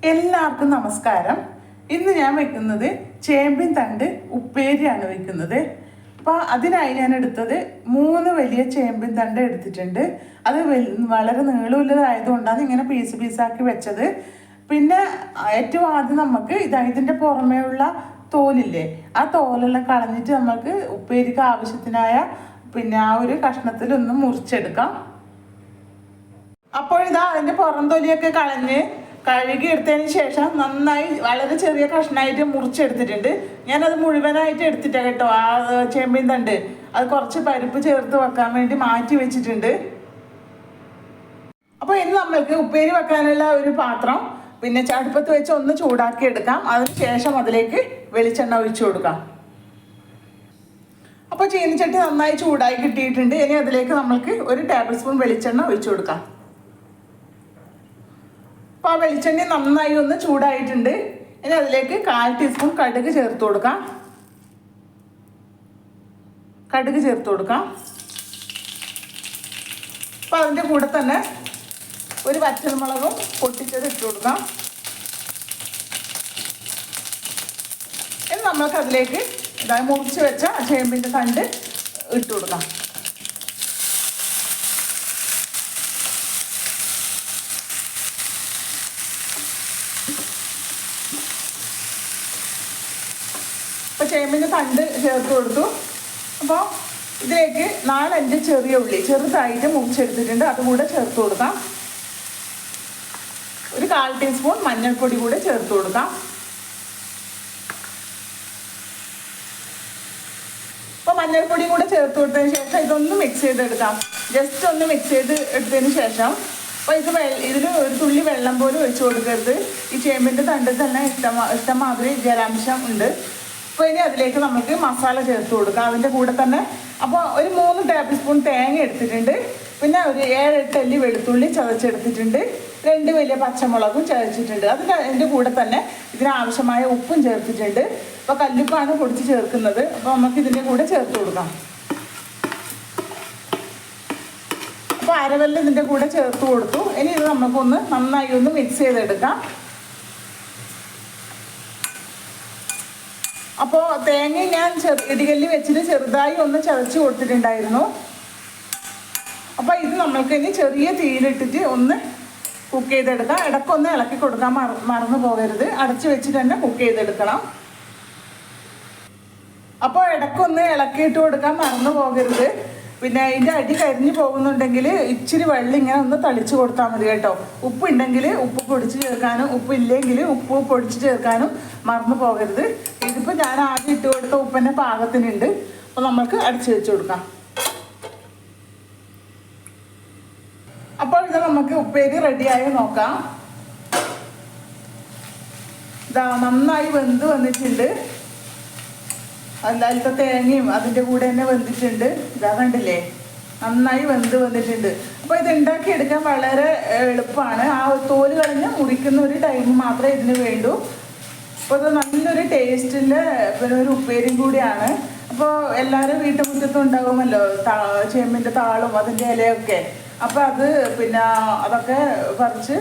എല്ലാവർക്കും നമസ്കാരം. ഇന്ന് ഞാൻ വെക്കുന്നത് ചേമ്പിൻ തണ്ട് ഉപ്പേരിയാണ് വെക്കുന്നത്. അപ്പോൾ അതിനായി ഞാൻ എടുത്തത് 3 വലിയ ചേമ്പിൻ തണ്ട് എടുത്തിട്ടുണ്ട്. അത് വളരെ നീളമുള്ളതായതുകൊണ്ടാണ് ഇങ്ങനെ പീസാക്കി വെച്ചത്. പിന്നെ ഏറ്റവും ആദ്യം നമുക്ക് ഇതിൻ്റെ പുറമേ ഉള്ള തോലില്ലേ, ആ തോലെല്ലാം കളഞ്ഞിട്ട് നമുക്ക് ഉപ്പേരിക്ക് ആവശ്യത്തിനായ ആ ഒരു കഷ്ണത്തിലൊന്ന് മുറിച്ചെടുക്കാം. അപ്പോൾ അതിൻ്റെ പുറം തൊലിയൊക്കെ കളഞ്ഞ് കഴുകി എടുത്തതിന് ശേഷം നന്നായി വളരെ ചെറിയ കഷ്ണമായിട്ട് മുറിച്ചെടുത്തിട്ടുണ്ട്. ഞാനത് മുഴുവനായിട്ട് എടുത്തിട്ടാണ് കേട്ടോ. ആ ചേമ്പിൻ തണ്ട് അത് കുറച്ച് പരിപ്പ് ചേർത്ത് വെക്കാൻ വേണ്ടി മാറ്റി വെച്ചിട്ടുണ്ട്. അപ്പോൾ ഇന്ന് നമ്മൾക്ക് ഉപ്പേരി വെക്കാനുള്ള ഒരു പാത്രം അടുപ്പത്ത് വെച്ച് ഒന്ന് ചൂടാക്കി എടുക്കാം. അതിന് ശേഷം അതിലേക്ക് വെളിച്ചെണ്ണ ഒഴിച്ചു കൊടുക്കാം. അപ്പോൾ ചീനിച്ചട്ടി നന്നായി ചൂടായി കിട്ടിയിട്ടുണ്ട്. ഇനി അതിലേക്ക് നമ്മൾക്ക് 1 ടേബിൾ സ്പൂൺ വെളിച്ചെണ്ണ ഒഴിച്ചു കൊടുക്കാം. അപ്പോൾ ആ വെളിച്ചെണ്ണ നന്നായി ഒന്ന് ചൂടായിട്ടുണ്ട്. ഇനി അതിലേക്ക് 1/4 ടീസ്പൂൺ കടുക് ചേർത്ത് കൊടുക്കാം. അപ്പോൾ അതിൻ്റെ കൂടെ തന്നെ 1 പച്ചമുളകും പൊട്ടിച്ചത് ഇട്ട് കൊടുക്കാം. ഇനി നമ്മൾക്ക് അതിലേക്ക് മുറിച്ച് വെച്ച ചേമ്പിൻ്റെ തണ്ട് ഇട്ട് കൊടുക്കാം. അപ്പോൾ ചേമ്പിൻ്റെ തണ്ട് ചേർത്ത് കൊടുത്തു. അപ്പോൾ ഇതിലേക്ക് 4-5 ചെറിയ ഉള്ളി ചെറുതായിട്ട് മുറിച്ചെടുത്തിട്ടുണ്ട്, അതുകൂടെ ചേർത്ത് കൊടുക്കാം. 1/4 ടീസ്പൂൺ മഞ്ഞൾപ്പൊടി കൂടെ ചേർത്ത് കൊടുക്കാം. അപ്പോൾ മഞ്ഞൾപ്പൊടി കൂടെ ചേർത്ത് കൊടുത്തതിന് ശേഷം ഇതൊന്ന് മിക്സ് ചെയ്തെടുക്കാം. ജസ്റ്റ് ഒന്ന് മിക്സ് ചെയ്ത് എടുത്തതിന് ശേഷം അപ്പോൾ ഇതിൽ ഒരു തുള്ളി വെള്ളം പോലും ഒഴിച്ചു കൊടുക്കരുത്. ഈ ചേമ്പിൻ്റെ തണ്ടിൽ തന്നെ ഇഷ്ടമാതിരി ജലാംശം ഉണ്ട്. അപ്പോൾ ഇനി അതിലേക്ക് നമുക്ക് മസാല ചേർത്ത് കൊടുക്കാം. അതിൻ്റെ കൂടെ തന്നെ അപ്പോൾ ഒരു 3 ടേബിൾ സ്പൂൺ തേങ്ങ എടുത്തിട്ടുണ്ട്. പിന്നെ ഒരു 7-8 അല്ലി വെളുത്തുള്ളി ചതച്ചെടുത്തിട്ടുണ്ട്. 2 വലിയ പച്ചമുളകും ചതച്ചിട്ടുണ്ട്. അതിൻ്റെ കൂടെ തന്നെ ഇതിനാവശ്യമായ ഉപ്പും ചേർത്തിട്ടുണ്ട്. അപ്പോൾ കല്ലുപ്പാണ് പൊടിച്ച് ചേർക്കുന്നത്. അപ്പോൾ നമുക്ക് ഇതിൻ്റെ കൂടെ ചേർത്ത് കൊടുക്കാം. അപ്പോൾ അരവെല്ലാം ഇതിൻ്റെ കൂടെ ചേർത്ത് കൊടുത്തു. ഇനി ഇത് നമുക്കൊന്ന് നന്നായി ഒന്ന് മിക്സ് ചെയ്തെടുക്കാം. അപ്പോൾ തേങ്ങ ഞാൻ ഇടികല്ലിൽ വെച്ചിട്ട് ചെറുതായി ഒന്ന് ചതച്ച് കൊടുത്തിട്ടുണ്ടായിരുന്നു. അപ്പോൾ ഇത് നമ്മൾക്ക് ഇനി ചെറിയ തീയിലിട്ടിട്ട് ഒന്ന് കുക്ക് ചെയ്തെടുക്കാം. ഇടയ്ക്കൊന്ന് ഇളക്കി കൊടുക്കാൻ മറന്നു പോകരുത്. അടച്ച് വെച്ചിട്ട് തന്നെ കുക്ക് ചെയ്തെടുക്കണം. അപ്പോൾ ഇടയ്ക്കൊന്ന് ഇളക്കിയിട്ട് കൊടുക്കാൻ മറന്നു പോകരുത്. പിന്നെ ഇതിൻ്റെ അടി കരിഞ്ഞു പോകുന്നുണ്ടെങ്കിൽ ഇച്ചിരി വെള്ളം ഇങ്ങനെ ഒന്ന് തളിച്ച് കൊടുത്താൽ മതി കേട്ടോ. ഉപ്പുണ്ടെങ്കിൽ ഉപ്പ് പൊടിച്ച് ചേർക്കാനും ഉപ്പില്ലെങ്കിൽ ഉപ്പ് പൊടിച്ച് ചേർക്കാനും മറന്നു പോകരുത്. ഇതിപ്പോൾ ഞാൻ ആദ്യം ഇട്ട് കൊടുത്ത ഉപ്പിൻ്റെ പാകത്തിനുണ്ട്. അപ്പോൾ നമുക്ക് അടിച്ച് വെച്ച് കൊടുക്കാം. അപ്പോൾ ഇത് നമുക്ക് ഉപ്പേരി റെഡിയായി നോക്കാം. നന്നായി വെന്ത് വന്നിട്ടുണ്ട്. അതിലത്തെ തേങ്ങയും അതിൻ്റെ കൂടെ തന്നെ വെന്തിട്ടുണ്ട്. കണ്ടില്ലേ, നന്നായി വെന്ത് വന്നിട്ടുണ്ട്. അപ്പോൾ ഇത് ഉണ്ടാക്കിയെടുക്കാൻ വളരെ എളുപ്പമാണ്. ആ തോല് കളഞ്ഞ് മുറിക്കുന്ന ഒരു ടൈം മാത്രമേ ഇതിന് വേണ്ടൂ. അപ്പോൾ ഇത് നല്ലൊരു ടേസ്റ്റിൻ്റെ ഒരു ഉപ്പേരിയും കൂടിയാണ്. അപ്പോൾ എല്ലാവരും വീട്ടുമുറ്റത്തും ഉണ്ടാകുമല്ലോ ചേമ്പിൻ്റെ താളും അതിൻ്റെ ഇലയൊക്കെ. അപ്പോൾ അത് അതൊക്കെ പറിച്ച്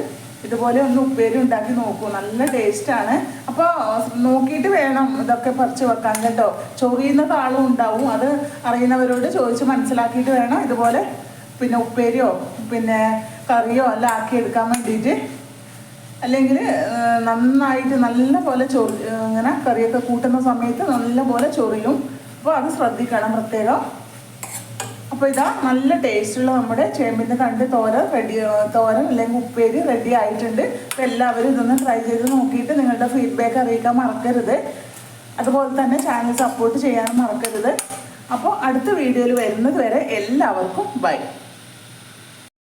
ഇതുപോലെ ഒന്ന് ഉപ്പേരി ഉണ്ടാക്കി നോക്കൂ. നല്ല ടേസ്റ്റാണ്. അപ്പോൾ നോക്കിയിട്ട് വേണം ഇതൊക്കെ പറിച്ച് വെക്കാൻ കേട്ടോ. ചൊറിയുന്ന താളും ഉണ്ടാവും. അത് അറിയുന്നവരോട് ചോദിച്ച് മനസ്സിലാക്കിയിട്ട് വേണം ഇതുപോലെ ഉപ്പേരിയോ കറിയോ എല്ലാം ആക്കിയെടുക്കാൻ വേണ്ടിയിട്ട്. അല്ലെങ്കിൽ നന്നായിട്ട് നല്ല പോലെ ഇങ്ങനെ കറിയൊക്കെ കൂട്ടുന്ന സമയത്ത് നല്ല പോലെ ചൊറിയും. അപ്പോൾ അത് ശ്രദ്ധിക്കണം പ്രത്യേകം. അപ്പോൾ നല്ല ടേസ്റ്റുള്ള നമ്മുടെ ചേമ്പിൻ്റെ തണ്ട് തോരൻ അല്ലെങ്കിൽ ഉപ്പേരി റെഡി ആയിട്ടുണ്ട്. അപ്പോൾ എല്ലാവരും ഇതൊന്ന് ട്രൈ ചെയ്ത് നോക്കിയിട്ട് നിങ്ങളുടെ ഫീഡ്ബാക്ക് അറിയിക്കാൻ മറക്കരുത്. അതുപോലെ തന്നെ ചാനൽ സപ്പോർട്ട് ചെയ്യാനും മറക്കരുത്. അപ്പോൾ അടുത്ത വീഡിയോയിൽ വരുന്നത് വരെ എല്ലാവർക്കും ബൈ.